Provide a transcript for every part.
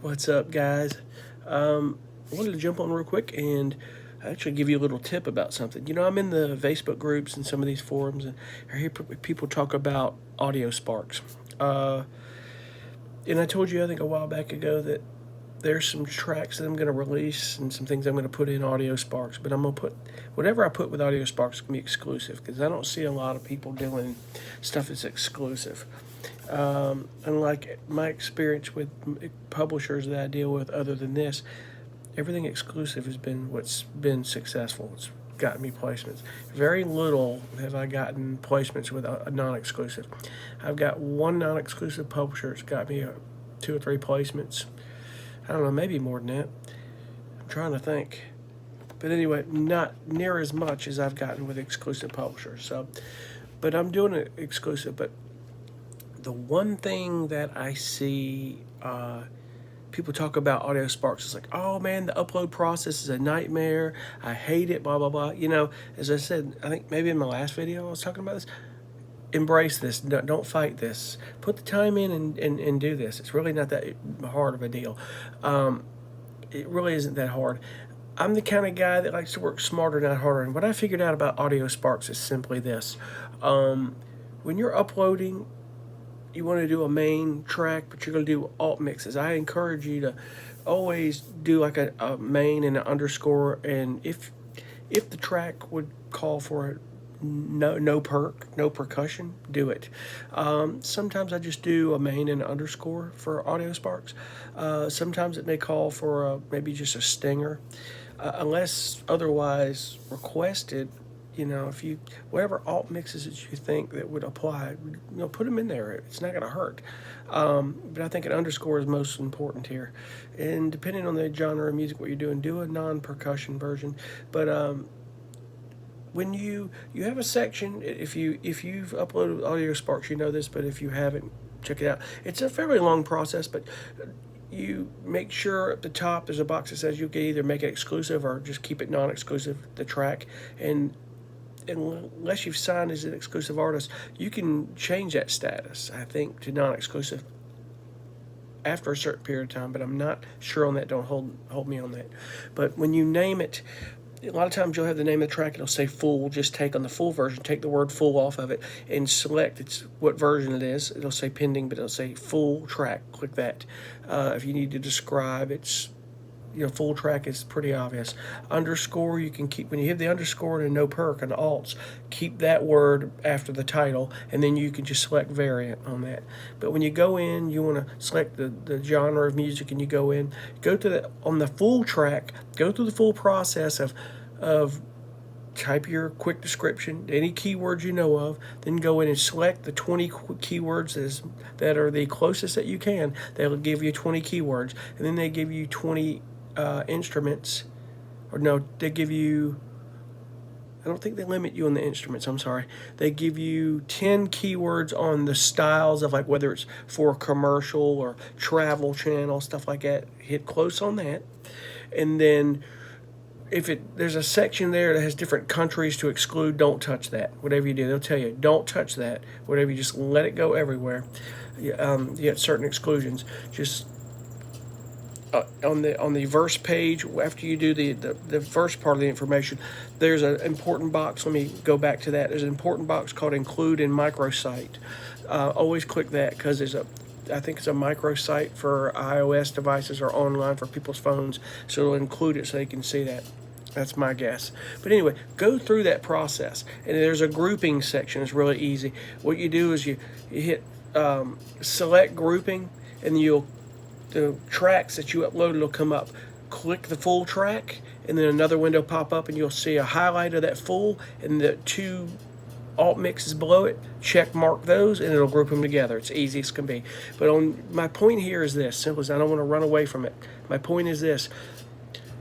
What's up, guys? I wanted to jump on real quick and actually give you a little tip about something. I'm in the Facebook groups and some of these forums, and I hear people talk about Audiosparx. And I told you, I think, a while back ago that there's some tracks that I'm going to release and some things I'm going to put in Audiosparx, but I'm going to put whatever I put with Audiosparx is going to be exclusive because I don't see a lot of people doing stuff that's exclusive. Unlike my experience with publishers that I deal with, other than this, everything exclusive has been what's been successful. It's gotten me placements. Very little have I gotten placements with a non-exclusive. I've got one non-exclusive publisher that's got me 2 or 3 placements. I don't know, maybe more than that. I'm trying to think. But anyway, not near as much as I've gotten with exclusive publishers. But I'm doing it exclusive. But the one thing that I see people talk about Audiosparx is like, oh man, the upload process is a nightmare. I hate it, blah, blah, blah. As I said, I think maybe in my last video I was talking about this. Embrace this. Don't fight this. Put the time in and do this. It's really not that hard of a deal. It really isn't that hard. I'm the kind of guy that likes to work smarter, not harder. And what I figured out about Audiosparx is simply this. When you're uploading, you want to do a main track, but you're going to do alt mixes. I encourage you to always do like a main and an underscore. And if the track would call for no percussion, do it. Sometimes I just do a main and an underscore for Audiosparx. Sometimes it may call for maybe just a stinger, unless otherwise requested. If you whatever alt mixes that you think that would apply, put them in there. It's not going to hurt. But I think an underscore is most important here. And depending on the genre of music, what you're doing, do a non-percussion version. But when you have a section, if you've uploaded Audiosparx, you know this. But if you haven't, check it out. It's a fairly long process, but you make sure at the top there's a box that says you can either make it exclusive or just keep it non-exclusive, the track. And unless you've signed as an exclusive artist, you can change that status, I think, to non-exclusive after a certain period of time, but I'm not sure on that. Don't hold me on that. But when you name it, a lot of times you'll have the name of the track, it'll say full. Just take on the full version, take the word full off of it, and select what version it is. It'll say pending, but it'll say full track. Click that. If you need to describe, it's full track is pretty obvious. Underscore, you can keep, when you hit the underscore and no perk and alts, keep that word after the title, and then you can just select variant on that. But when you go in, you want to select the genre of music, and you go on the full track, go through the full process of type your quick description, any keywords you know of, then go in and select the 20 keywords that are the closest that you can. They'll give you 20 keywords, and then they give you 20 instruments, or no, they give you, I don't think they limit you on the instruments, I'm sorry. They give you 10 keywords on the styles of, like, whether it's for a commercial or travel channel, stuff like that. Hit close on that. And then if there's a section there that has different countries to exclude, don't touch that. Whatever you do, they'll tell you, don't touch that. Whatever, you just let it go everywhere. You have certain exclusions. Just on the verse page, after you do the first part of the information, there's an important box. Let me go back to that. There's an important box called Include in Microsite. Always click that, because I think it's a microsite for iOS devices or online for people's phones, so it'll include it so they can see that. That's my guess. But anyway, go through that process. And there's a grouping section. It's really easy. What you do is you hit select grouping, and the tracks that you uploaded will come up. Click the full track, and then another window pop up, and you'll see a highlight of that full, and the 2 alt mixes below it. Check mark those, and it'll group them together. It's easy as can be. But my point here is this, simple as, I don't want to run away from it. My point is this: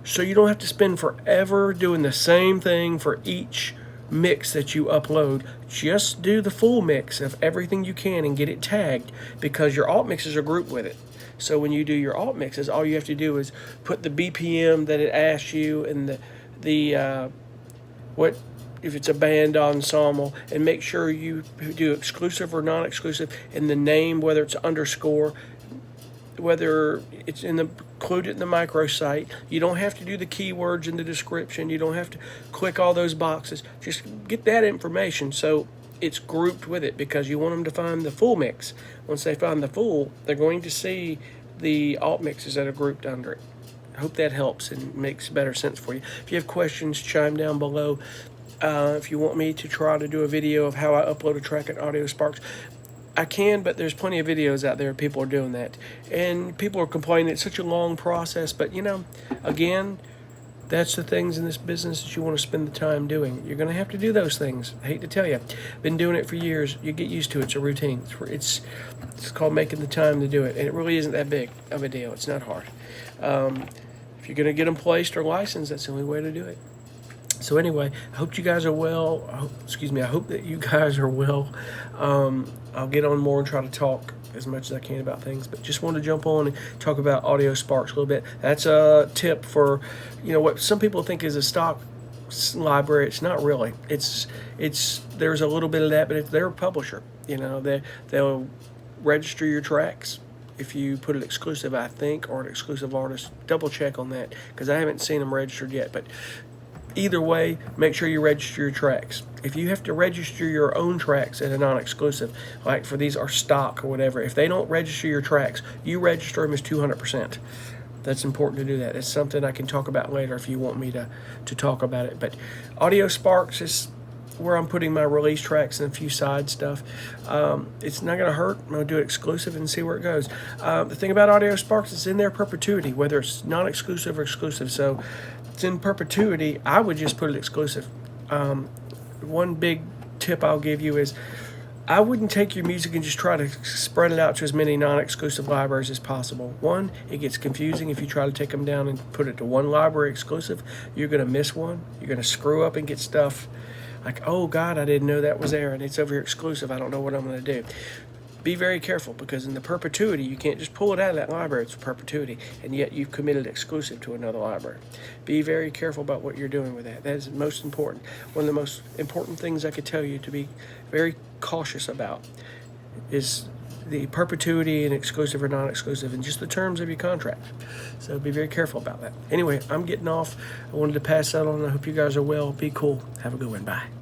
so you don't have to spend forever doing the same thing for each mix that you upload. Just do the full mix of everything you can and get it tagged, because your alt mixes are grouped with it. So when you do your alt mixes, all you have to do is put the BPM that it asks you, and what if it's a band ensemble, and make sure you do exclusive or non-exclusive, and the name, whether it's underscore. whether it's included in the microsite. You don't have to do the keywords in the description. You don't have to click all those boxes. Just get that information so it's grouped with it, because you want them to find the full mix. Once they find the full, they're going to see the alt mixes that are grouped under it. I hope that helps and makes better sense for you. If you have questions, chime down below. If you want me to try to do a video of how I upload a track in Audiosparx, I can, but there's plenty of videos out there. People are doing that. And people are complaining it's such a long process. But, again, that's the things in this business that you want to spend the time doing. You're going to have to do those things. I hate to tell you. Been doing it for years. You get used to it. It's a routine. It's called making the time to do it. And it really isn't that big of a deal. It's not hard. If you're going to get them placed or licensed, that's the only way to do it. So anyway, I hope you guys are well. I hope that you guys are well. I'll get on more and try to talk as much as I can about things, but just wanted to jump on and talk about Audiosparx a little bit. That's a tip for, what some people think is a stock library. It's not really. It's there's a little bit of that, but they're a publisher. They'll register your tracks if you put it exclusive, I think, or an exclusive artist. Double check on that, because I haven't seen them registered yet. But either way, make sure you register your tracks. If you have to register your own tracks at a non-exclusive, like for these are stock or whatever, if they don't register your tracks, you register them as 200%. That's important to do that. It's something I can talk about later if you want me to talk about it. But Audiosparx is where I'm putting my release tracks and a few side stuff. It's not going to hurt. I'm going to do it exclusive and see where it goes. The thing about Audiosparx, it's in their perpetuity, whether it's non-exclusive or exclusive. So it's in perpetuity. I would just put it exclusive. One big tip I'll give you is I wouldn't take your music and just try to spread it out to as many non-exclusive libraries as possible. One, it gets confusing if you try to take them down and put it to one library exclusive. You're going to miss one. You're going to screw up and get stuff like, oh God, I didn't know that was there and it's over here exclusive. I don't know what I'm going to do. Be very careful, because in the perpetuity, you can't just pull it out of that library. It's perpetuity, and yet you've committed exclusive to another library. Be very careful about what you're doing with that. That is most important. One of the most important things I could tell you to be very cautious about is the perpetuity and exclusive or non-exclusive and just the terms of your contract. So be very careful about that. Anyway, I'm getting off. I wanted to pass that on. I hope you guys are well. Be cool. Have a good one. Bye.